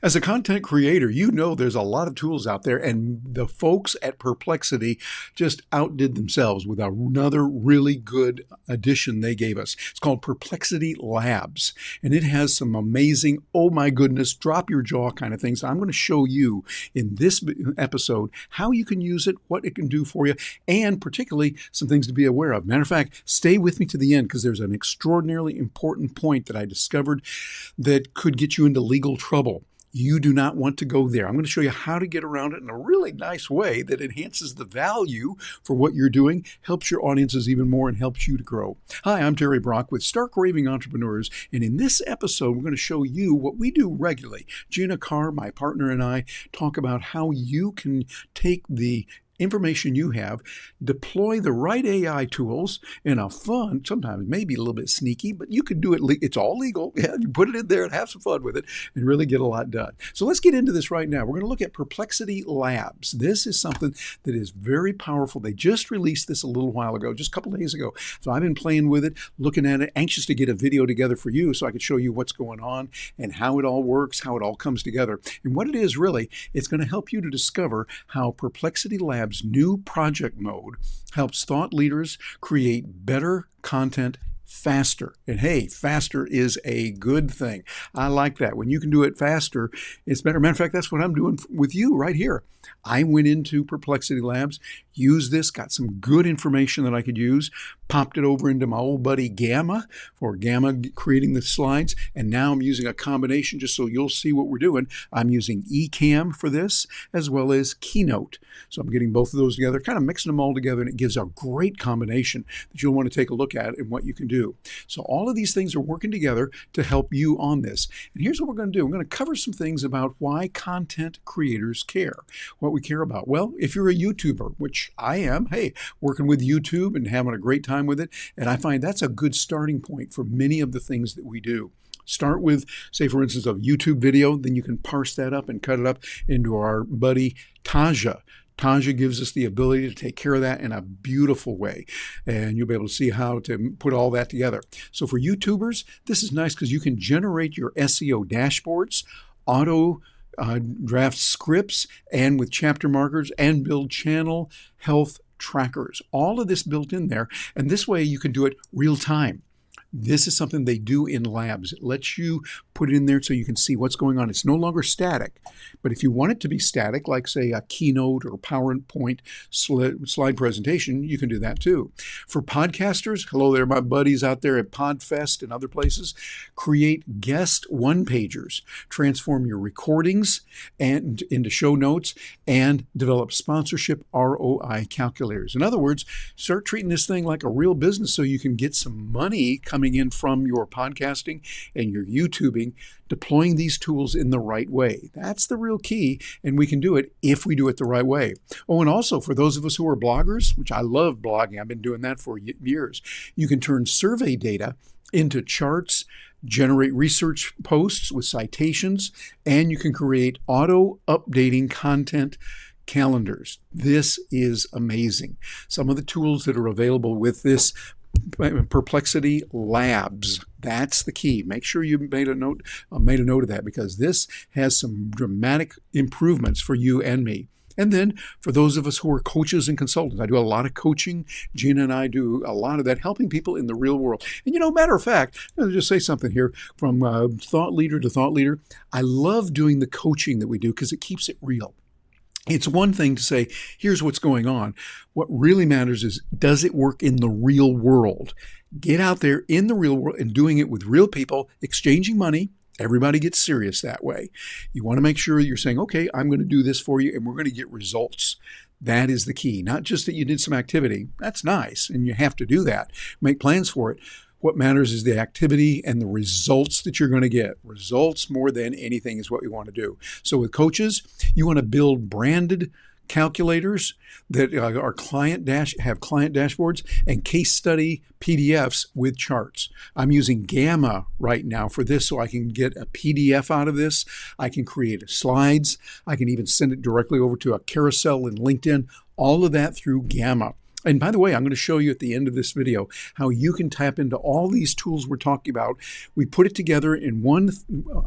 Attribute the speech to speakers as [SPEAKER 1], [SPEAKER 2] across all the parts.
[SPEAKER 1] As a content creator, you know there's a lot of tools out there, and the folks at Perplexity just outdid themselves with another really good addition they gave us. It's called Perplexity Labs, and it has some amazing, oh my goodness, drop your jaw kind of things. I'm going to show you in this episode how you can use it, what it can do for you, and particularly some things to be aware of. Matter of fact, stay with me to the end because there's an extraordinarily important point that I discovered that could get you into legal trouble. You do not want to go there. I'm going to show you how to get around it in a really nice way that enhances the value for what you're doing, helps your audiences even more, and helps you to grow. Hi, I'm Terry Brock with Stark Raving Entrepreneurs, and in this episode, we're going to show you what we do regularly. Gina Carr, my partner, and I talk about how you can take the information you have, deploy the right AI tools in a fun, sometimes maybe a little bit sneaky, but you could do it. It's all legal. Yeah, you put it in there and have some fun with it and really get a lot done. So let's get into this right now. We're going to look at Perplexity Labs. This is something that is very powerful. They just released this a little while ago, just a couple of days ago. So I've been playing with it, looking at it, anxious to get a video together for you so I could show you what's going on and how it all works, how it all comes together. And what it is really, it's going to help you to discover how Perplexity Labs new project mode helps thought leaders create better content faster. And hey, faster is a good thing. I like that. When you can do it faster, it's better. Matter of fact, that's what I'm doing with you right here. I went into Perplexity Labs, used this, got some good information that I could use, popped it over into my old buddy Gamma for Gamma creating the slides, and now I'm using a combination just so you'll see what we're doing. I'm using Ecamm for this as well as Keynote. So I'm getting both of those together, kind of mixing them all together, and it gives a great combination that you'll want to take a look at and what you can do. So all of these things are working together to help you on this. And here's what we're going to do. I'm going to cover some things about why content creators care, what we care about. Well, if you're a YouTuber, which I am, hey, working with YouTube and having a great time with it, and I find that's a good starting point for many of the things that we do. Start with, say, for instance, a YouTube video, then you can parse that up and cut it up into our buddy Taja. Taja gives us the ability to take care of that in a beautiful way, and you'll be able to see how to put all that together. So for YouTubers, this is nice because you can generate your SEO dashboards, auto draft scripts, and with chapter markers, and build channel health trackers. All of this built in there, and this way you can do it real time. This is something they do in labs. It lets you put it in there so you can see what's going on. It's no longer static, but if you want it to be static, like say a Keynote or PowerPoint slide presentation, you can do that too. For podcasters, hello there, my buddies out there at PodFest and other places, create guest one-pagers, transform your recordings and into show notes, and develop sponsorship ROI calculators. In other words, start treating this thing like a real business so you can get some money coming in from your podcasting and your YouTubing, deploying these tools in the right way. That's the real key, and we can do it if we do it the right way. Oh, and also for those of us who are bloggers, which I love blogging, I've been doing that for years, you can turn survey data into charts, generate research posts with citations, and you can create auto-updating content calendars. This is amazing. Some of the tools that are available with this Perplexity Labs. That's the key. Make sure you made a note of that, because this has some dramatic improvements for you and me. And then for those of us who are coaches and consultants, I do a lot of coaching. Gina and I do a lot of that, helping people in the real world. And matter of fact, I'll just say something here from thought leader to thought leader. I love doing the coaching that we do because it keeps it real. It's one thing to say, here's what's going on. What really matters is, does it work in the real world? Get out there in the real world and doing it with real people, exchanging money. Everybody gets serious that way. You want to make sure you're saying, okay, I'm going to do this for you, and we're going to get results. That is the key. Not just that you did some activity. That's nice, and you have to do that. Make plans for it. What matters is the activity and the results that you're going to get. Results more than anything is what we want to do. So with coaches, you want to build branded calculators that are have client dashboards and case study PDFs with charts. I'm using Gamma right now for this, so I can get a PDF out of this. I can create slides. I can even send it directly over to a carousel in LinkedIn. All of that through Gamma. And by the way, I'm going to show you at the end of this video how you can tap into all these tools we're talking about. We put it together in one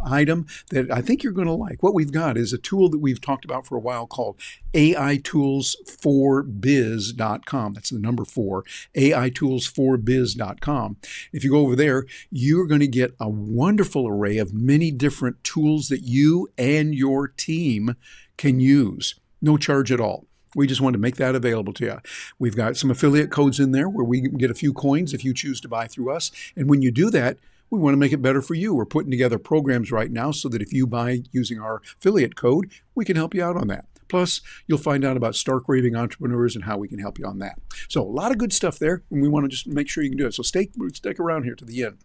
[SPEAKER 1] item that I think you're going to like. What we've got is a tool that we've talked about for a while called AITools4biz.com. That's the number 4, AITools4biz.com. If you go over there, you're going to get a wonderful array of many different tools that you and your team can use. No charge at all. We just want to make that available to you. We've got some affiliate codes in there where we can get a few coins if you choose to buy through us. And when you do that, we want to make it better for you. We're putting together programs right now so that if you buy using our affiliate code, we can help you out on that. Plus, you'll find out about Stark Raving Entrepreneurs and how we can help you on that. So a lot of good stuff there, and we want to just make sure you can do it. So stick around here to the end.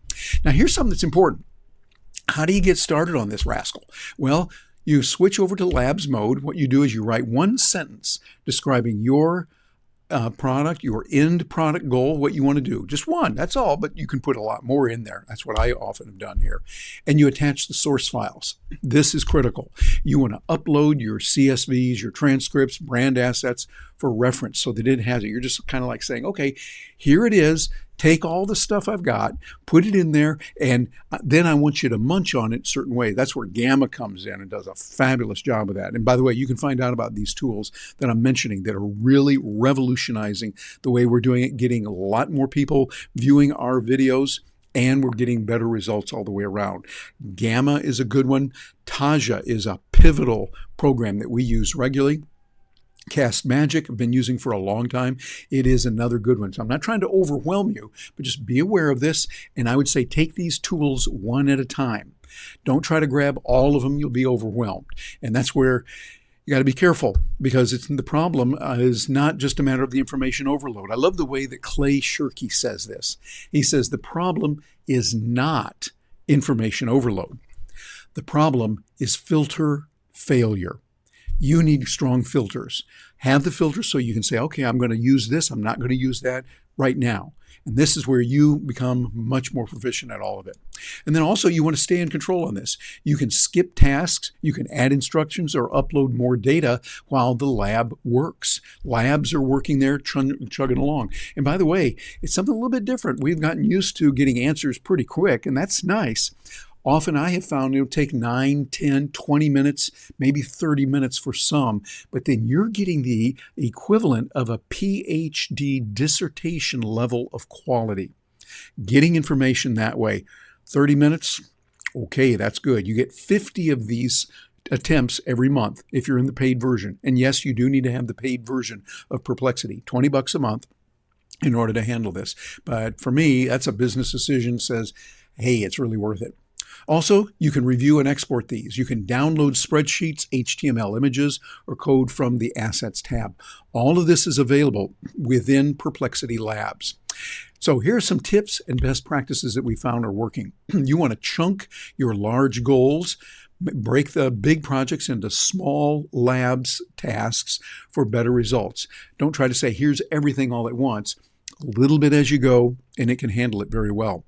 [SPEAKER 1] Now, here's something that's important. How do you get started on this rascal? Well, you switch over to Labs mode. What you do is you write one sentence describing your product, your end product goal, what you want to do. Just one, that's all, but you can put a lot more in there. That's what I often have done here. And you attach the source files. This is critical. You want to upload your CSVs, your transcripts, brand assets for reference so that it has it. You're just kind of like saying, okay, here it is. Take all the stuff I've got, put it in there, and then I want you to munch on it a certain way. That's where Gamma comes in and does a fabulous job of that. And by the way, you can find out about these tools that I'm mentioning that are really revolutionizing the way we're doing it, getting a lot more people viewing our videos, and we're getting better results all the way around. Gamma is a good one. Taja is a pivotal program that we use regularly. Cast Magic, I've been using for a long time. It is another good one. So I'm not trying to overwhelm you, but just be aware of this. And I would say take these tools one at a time. Don't try to grab all of them. You'll be overwhelmed. And that's where you got to be careful, because the problem is not just a matter of the information overload. I love the way that Clay Shirky says this. He says the problem is not information overload. The problem is filter failure. You need strong filters. Have the filters so you can say, okay, I'm going to use this. I'm not going to use that right now. And this is where you become much more proficient at all of it. And then also you want to stay in control on this. You can skip tasks. You can add instructions or upload more data while the lab works. Labs are working there, chugging along. And by the way, it's something a little bit different. We've gotten used to getting answers pretty quick, and that's nice. Often I have found it'll take 9, 10, 20 minutes, maybe 30 minutes for some, but then you're getting the equivalent of a PhD dissertation level of quality. Getting information that way, 30 minutes, okay, that's good. You get 50 of these attempts every month if you're in the paid version. And yes, you do need to have the paid version of Perplexity, $20 a month in order to handle this. But for me, that's a business decision, says, hey, it's really worth it. Also, you can review and export these. You can download spreadsheets, HTML images, or code from the Assets tab. All of this is available within Perplexity Labs. So here are some tips and best practices that we found are working. You want to chunk your large goals, break the big projects into small labs tasks for better results. Don't try to say, here's everything all at once. A little bit as you go, and it can handle it very well.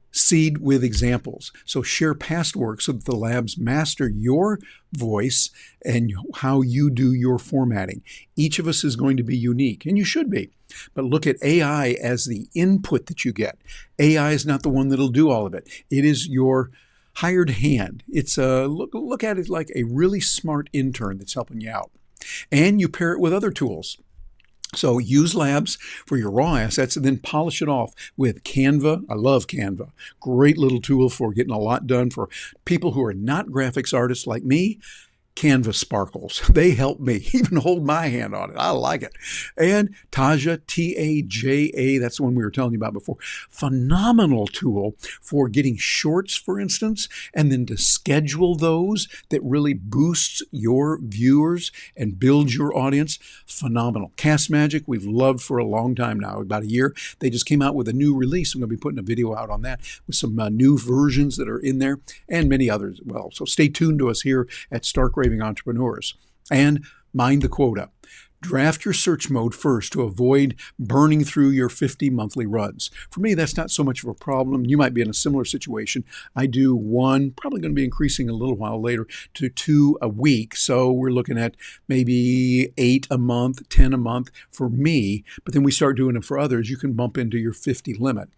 [SPEAKER 1] Seed with examples. So share past work so that the labs master your voice and how you do your formatting. Each of us is going to be unique, and you should be. But look at AI as the input that you get. AI is not the one that'll do all of it. It is your hired hand. It's look at it like a really smart intern that's helping you out. And you pair it with other tools. So use Labs for your raw assets and then polish it off with Canva. I love Canva. Great little tool for getting a lot done for people who are not graphics artists like me. Canva sparkles. They help me even hold my hand on it. I like it. And Taja, T-A-J-A, that's the one we were telling you about before. Phenomenal tool for getting shorts, for instance, and then to schedule those that really boosts your viewers and builds your audience. Phenomenal. Cast Magic, we've loved for a long time now, about a year. They just came out with a new release. I'm going to be putting a video out on that with some new versions that are in there and many others as well. So stay tuned to us here at Stark Raving Entrepreneurs. And mind the quota. Draft your search mode first to avoid burning through your 50 monthly runs. For me, that's not so much of a problem. You might be in a similar situation. I do one, probably going to be increasing a little while later, to 2 a week. So we're looking at maybe 8 a month, 10 a month for me. But then we start doing it for others. You can bump into your 50 limit.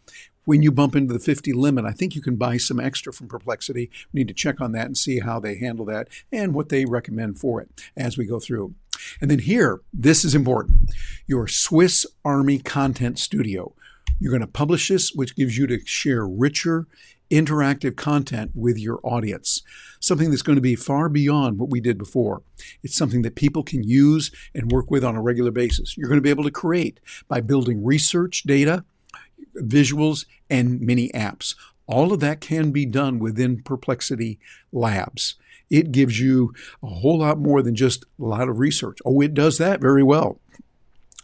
[SPEAKER 1] When you bump into the 50 limit, I think you can buy some extra from Perplexity. We need to check on that and see how they handle that and what they recommend for it as we go through. And then here, this is important, your Swiss Army Content Studio. You're going to publish this, which gives you to share richer, interactive content with your audience, something that's going to be far beyond what we did before. It's something that people can use and work with on a regular basis. You're going to be able to create by building research data, visuals, and mini apps. All of that can be done within Perplexity Labs. It gives you a whole lot more than just a lot of research. Oh, it does that very well,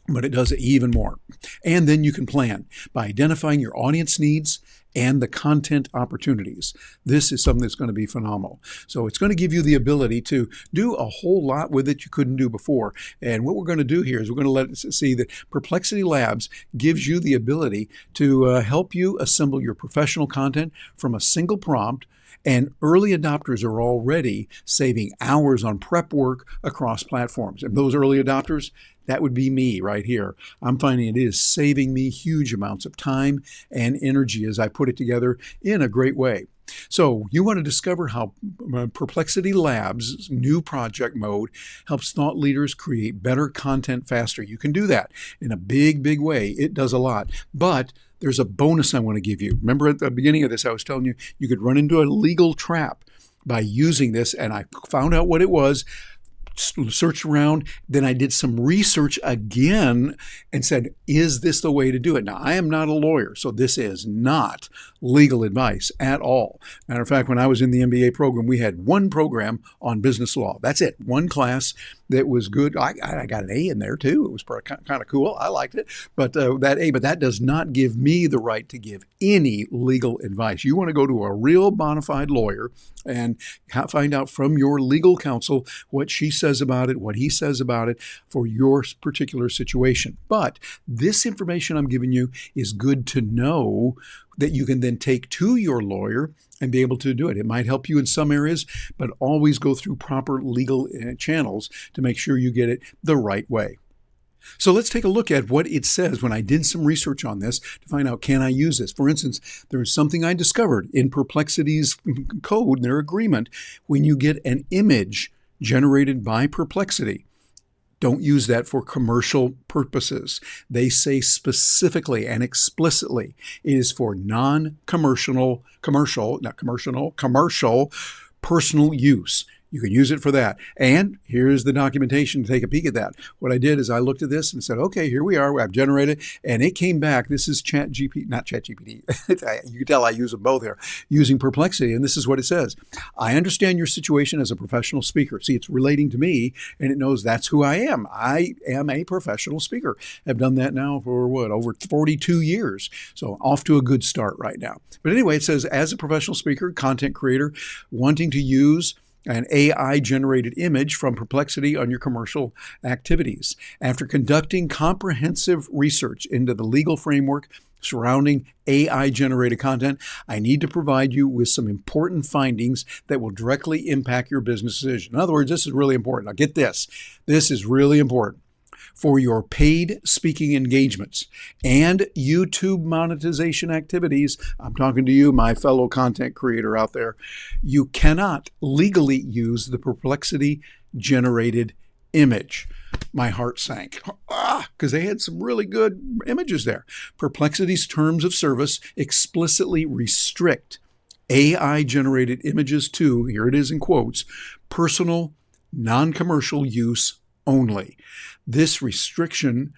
[SPEAKER 1] but it does it even more. And then you can plan by identifying your audience needs and the content opportunities. This is something that's going to be phenomenal. So it's going to give you the ability to do a whole lot with it you couldn't do before. And what we're going to do here is we're going to let it see that Perplexity Labs gives you the ability to help you assemble your professional content from a single prompt. And early adopters are already saving hours on prep work across platforms. And those early adopters, that would be me right here. I'm finding it is saving me huge amounts of time and energy as I put it together in a great way. So you want to discover how Perplexity Labs' new project mode helps thought leaders create better content faster. You can do that in a big, big way. It does a lot. But there's a bonus I want to give you. Remember at the beginning of this, I was telling you could run into a legal trap by using this, and I found out what it was. Searched around, then I did some research again and said, is this the way to do it? Now, I am not a lawyer, so this is not legal advice at all. Matter of fact, when I was in the MBA program, we had one program on business law. That's it, one class that was good. I got an A in there too. It was kind of cool. I liked it. But that does not give me the right to give any legal advice. You want to go to a real bona fide lawyer and find out from your legal counsel what she says about it, what he says about it for your particular situation. But this information I'm giving you is good to know that you can then take to your lawyer and be able to do it. It might help you in some areas, but always go through proper legal channels to make sure you get it the right way. So let's take a look at what it says when I did some research on this to find out, can I use this? For instance, there is something I discovered in Perplexity's code, their agreement, when you get an image generated by Perplexity. Don't use that for commercial purposes. They say specifically and explicitly it is for non-commercial, commercial personal use. You can use it for that. And here's the documentation to take a peek at that. What I did is I looked at this and said, okay, here we are. I've generated, and it came back. This is not ChatGPT. You can tell I use them both here, using Perplexity. And this is what it says. I understand your situation as a professional speaker. See, it's relating to me, and it knows that's who I am. I am a professional speaker. I've done that now for over 42 years. So off to a good start right now. But anyway, it says, as a professional speaker, content creator, wanting to use an AI-generated image from Perplexity on your commercial activities. After conducting comprehensive research into the legal framework surrounding AI-generated content, I need to provide you with some important findings that will directly impact your business decision. In other words, this is really important. Now get this. This is really important. For your paid speaking engagements and YouTube monetization activities, I'm talking to you, my fellow content creator out there, you cannot legally use the Perplexity generated image. My heart sank because they had some really good images there. Perplexity's terms of service explicitly restrict AI generated images to, here it is in quotes, personal, non-commercial use only. This restriction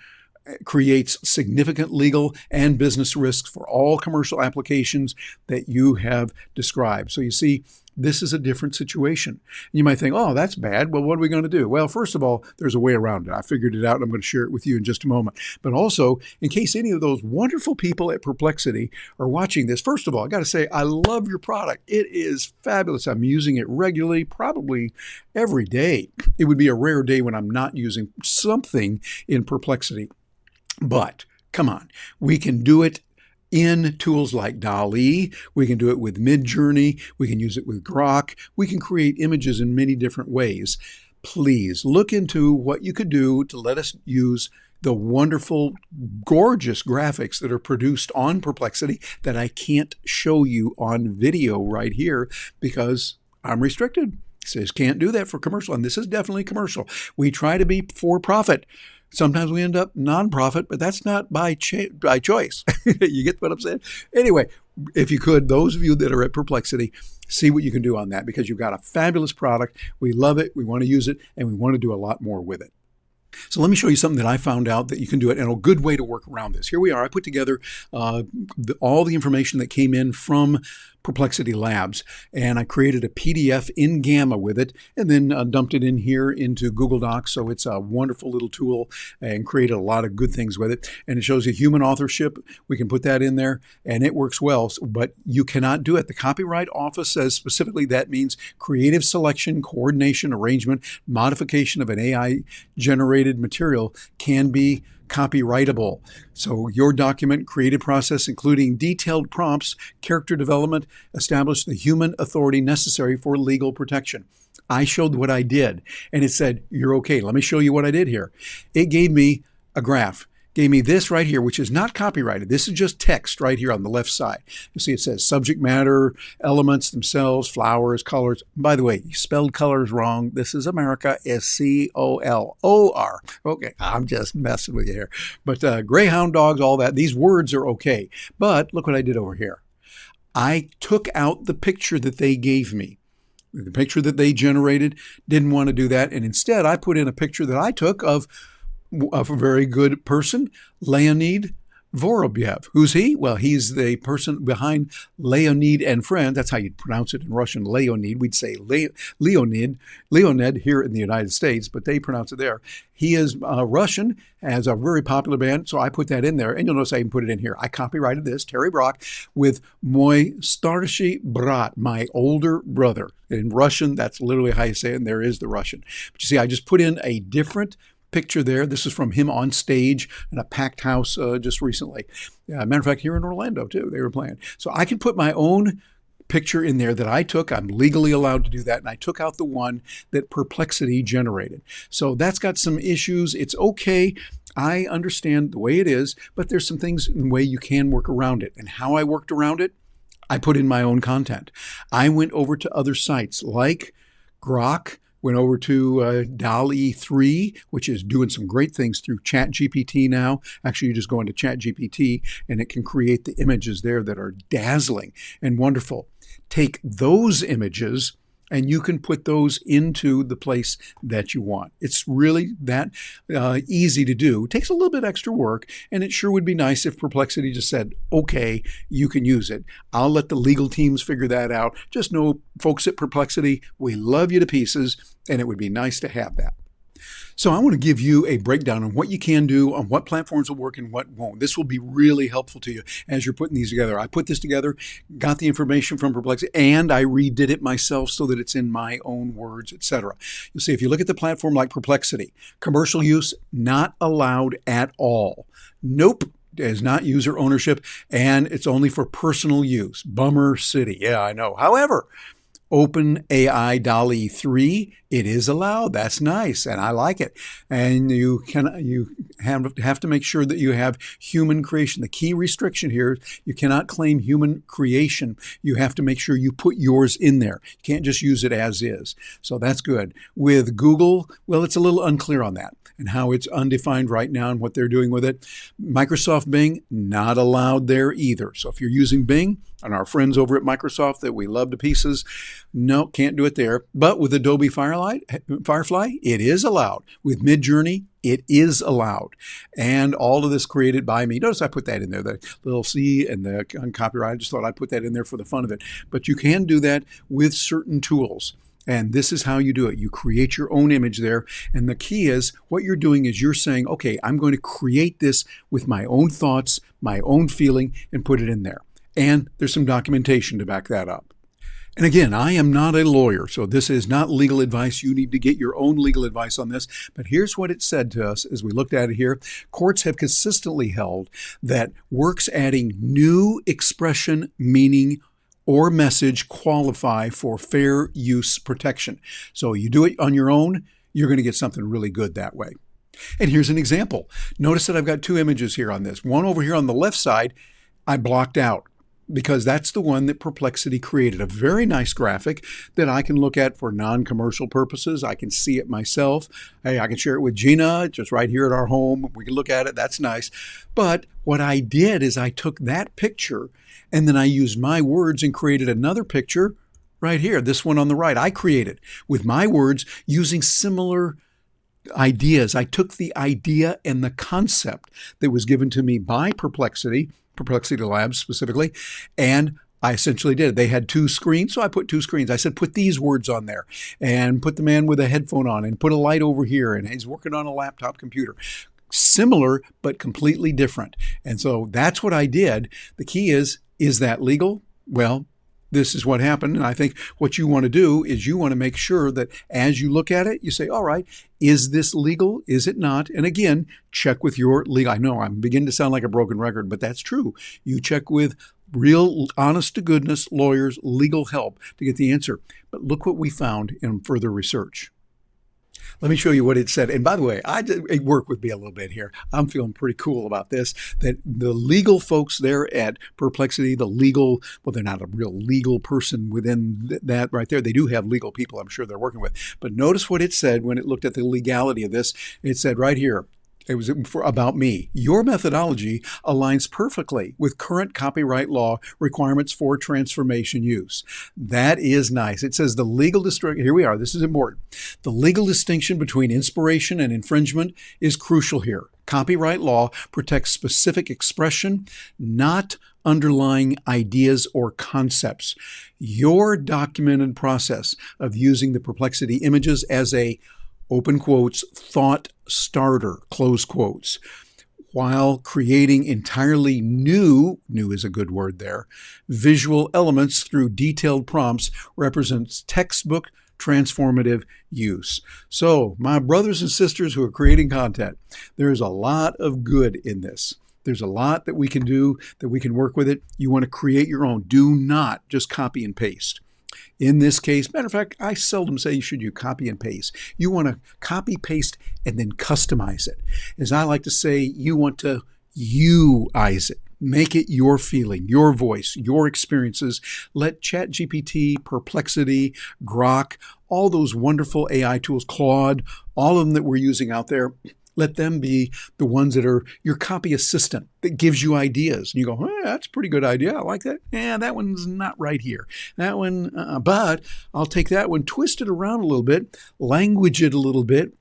[SPEAKER 1] creates significant legal and business risks for all commercial applications that you have described. So you see, This is a different situation. You might think, oh, that's bad. Well, what are we going to do? Well, first of all, there's a way around it. I figured it out, and I'm going to share it with you in just a moment. But also, in case any of those wonderful people at Perplexity are watching this, first of all, I got to say, I love your product. It is fabulous. I'm using it regularly, probably every day. It would be a rare day when I'm not using something in Perplexity. But come on, we can do it in tools like DALL-E. We can do it with Midjourney. We can use it with Grok. We can create images in many different ways. Please look into what you could do to let us use the wonderful, gorgeous graphics that are produced on Perplexity that I can't show you on video right here because I'm restricted. It says can't do that for commercial, and this is definitely commercial. We try to be for profit. Sometimes we end up nonprofit, but that's not by choice. You get what I'm saying? Anyway, if you could, those of you that are at Perplexity, see what you can do on that because you've got a fabulous product. We love it. We want to use it, and we want to do a lot more with it. So let me show you something that I found out that you can do it, and a good way to work around this. Here we are. I put together all the information that came in from Perplexity Labs, and I created a PDF in Gamma with it, and then dumped it in here into Google Docs. So it's a wonderful little tool and created a lot of good things with it. And it shows you human authorship. We can put that in there, and it works well, but you cannot do it. The Copyright Office says specifically that means creative selection, coordination, arrangement, modification of an AI-generated material can be copyrightable. So your document, creative process, including detailed prompts, character development, establish the human authority necessary for legal protection. I showed what I did, and it said, you're okay. Let me show you what I did here. It gave me a graph. Gave me this right here, which is not copyrighted. This is just text right here on the left side. You see it says subject matter, elements themselves, flowers, colors. By the way, you spelled colors wrong. This is America, SCOLOR. Okay, I'm just messing with you here. But greyhound dogs, all that, these words are okay. But look what I did over here. I took out the picture that they gave me. The picture that they generated, didn't want to do that. And instead, I put in a picture that I took of a very good person, Leonid Vorobyev. Who's he? Well, he's the person behind Leonid and Friends. That's how you'd pronounce it in Russian, Leonid. We'd say Leonid here in the United States, but they pronounce it there. He is Russian, has a very popular band, so I put that in there. And you'll notice I even put it in here. I copyrighted this, Terry Brock, with Moy Starshi Brat, my older brother. In Russian, that's literally how you say it, and there is the Russian. But you see, I just put in a different picture there. This is from him on stage in a packed house just recently. Matter of fact, here in Orlando, too, they were playing. So I can put my own picture in there that I took. I'm legally allowed to do that. And I took out the one that Perplexity generated. So that's got some issues. It's okay. I understand the way it is, but there's some things in the way you can work around it. And how I worked around it, I put in my own content. I went over to other sites like Grok, went over to DALL-E 3, which is doing some great things through ChatGPT now. Actually, you just go into ChatGPT and it can create the images there that are dazzling and wonderful. Take those images and you can put those into the place that you want. It's really that easy to do. It takes a little bit extra work, and it sure would be nice if Perplexity just said, okay, you can use it. I'll let the legal teams figure that out. Just know, folks at Perplexity, we love you to pieces, and it would be nice to have that. So I want to give you a breakdown on what you can do, on what platforms will work and what won't. This will be really helpful to you as you're putting these together. I put this together, got the information from Perplexity, and I redid it myself so that it's in my own words, etc. You'll see if you look at the platform like Perplexity, commercial use, not allowed at all. Nope. Is not user ownership, and it's only for personal use. Bummer city. Yeah, I know. However, OpenAI DALL-E 3, it is allowed. That's nice, and I like it. And you have to make sure that you have human creation. The key restriction here is you cannot claim human creation. You have to make sure you put yours in there. You can't just use it as is. So that's good. With Google, well, it's a little unclear on that and how it's undefined right now and what they're doing with it. Microsoft Bing, not allowed there either. So if you're using Bing, and our friends over at Microsoft that we love to pieces, no, can't do it there. But with Adobe Firefly, it is allowed. With Midjourney, It is allowed. And all of this created by me. Notice I put that in there, the little C and the copyright. I just thought I'd put that in there for the fun of it. But you can do that with certain tools. And this is how you do it. You create your own image there. And the key is what you're doing is you're saying, okay, I'm going to create this with my own thoughts, my own feeling, and put it in there. And there's some documentation to back that up. And again, I am not a lawyer, so this is not legal advice. You need to get your own legal advice on this. But here's what it said to us as we looked at it here. Courts have consistently held that works adding new expression, meaning, or message qualify for fair use protection. So you do it on your own, you're going to get something really good that way. And here's an example. Notice that I've got two images here on this. One over here on the left side, I blocked out, because that's the one that Perplexity created. A very nice graphic that I can look at for non-commercial purposes. I can see it myself. Hey, I can share it with Gina, just right here at our home. We can look at it. That's nice. But what I did is I took that picture and then I used my words and created another picture right here. This one on the right, I created with my words using similar ideas. I took the idea and the concept that was given to me by Perplexity Labs specifically, and I essentially did. They had two screens, so I put two screens. I said, put these words on there, and put the man with a headphone on, and put a light over here, and he's working on a laptop computer. Similar, but completely different. And so that's what I did. The key is that legal? Well, this is what happened. And I think what you want to do is you want to make sure that as you look at it, you say, all right, is this legal? Is it not? And again, check with your legal. I know I'm beginning to sound like a broken record, but that's true. You check with real, honest to goodness lawyers, legal help to get the answer. But look what we found in further research. Let me show you what it said. And by the way, it worked with me a little bit here. I'm feeling pretty cool about this, that the legal folks there at Perplexity, well, they're not a real legal person within that right there. They do have legal people I'm sure they're working with. But notice what it said when it looked at the legality of this. It said right here, it was about me. Your methodology aligns perfectly with current copyright law requirements for transformation use. That is nice. It says the legal distinction, here we are, this is important. The legal distinction between inspiration and infringement is crucial here. Copyright law protects specific expression, not underlying ideas or concepts. Your documented process of using the Perplexity images as a open quotes, thought starter, close quotes, while creating entirely new is a good word there, visual elements through detailed prompts represents textbook transformative use. So, my brothers and sisters who are creating content, there's a lot of good in this. There's a lot that we can do, that we can work with it. You want to create your own. Do not just copy and paste. In this case, matter of fact, I seldom say should you copy and paste. You want to copy, paste, and then customize it. As I like to say, you want to you-ize it. Make it your feeling, your voice, your experiences. Let ChatGPT, Perplexity, Grok, all those wonderful AI tools, Claude, all of them that we're using out there, let them be the ones that are your copy assistant that gives you ideas. And you go, that's a pretty good idea. I like that. Yeah, that one's not right here. That one, but I'll take that one, twist it around a little bit, language it a little bit,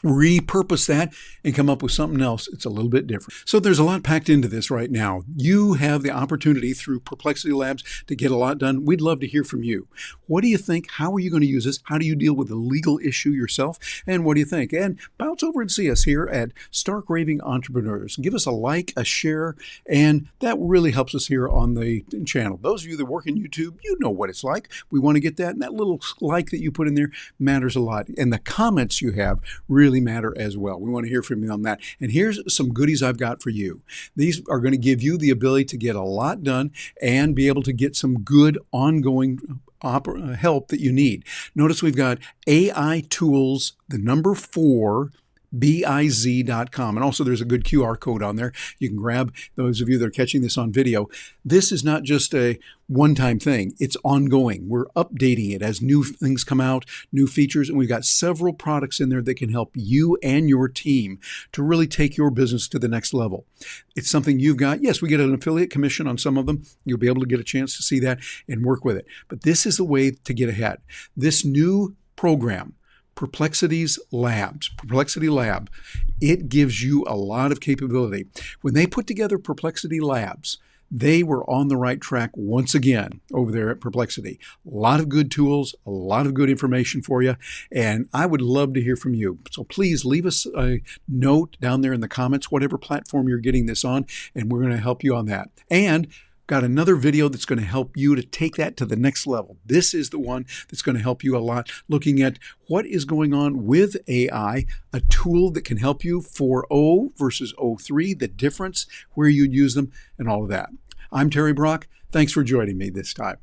[SPEAKER 1] repurpose that, and come up with something else. It's a little bit different. So there's a lot packed into this right now. You have the opportunity through Perplexity Labs to get a lot done. We'd love to hear from you. What do you think? How are you going to use this? How do you deal with the legal issue yourself? And what do you think? And bounce over and see us here at Stark Raving Entrepreneurs. Give us a like, a share, and that really helps us here on the channel. Those of you that work in YouTube, you know what it's like. We want to get that, and that little like that you put in there matters a lot. And the comments you have really matter as well. We want to hear from you on that. And here's some goodies I've got for you. These are going to give you the ability to get a lot done and be able to get some good ongoing help that you need. Notice we've got AI tools, the number 4, biz.com. And also there's a good QR code on there. You can grab, those of you that are catching this on video. This is not just a one-time thing. It's ongoing. We're updating it as new things come out, new features, and we've got several products in there that can help you and your team to really take your business to the next level. It's something you've got. Yes, we get an affiliate commission on some of them. You'll be able to get a chance to see that and work with it. But this is the way to get ahead. This new program, Perplexity Lab, it gives you a lot of capability. When they put together Perplexity Labs, they were on the right track once again over there at Perplexity. A lot of good tools, a lot of good information for you, and I would love to hear from you. So please leave us a note down there in the comments, whatever platform you're getting this on, and we're going to help you on that. And got another video that's going to help you to take that to the next level. This is the one that's going to help you a lot, looking at what is going on with AI, a tool that can help you for O versus O3, the difference, where you'd use them, and all of that. I'm Terry Brock. Thanks for joining me this time.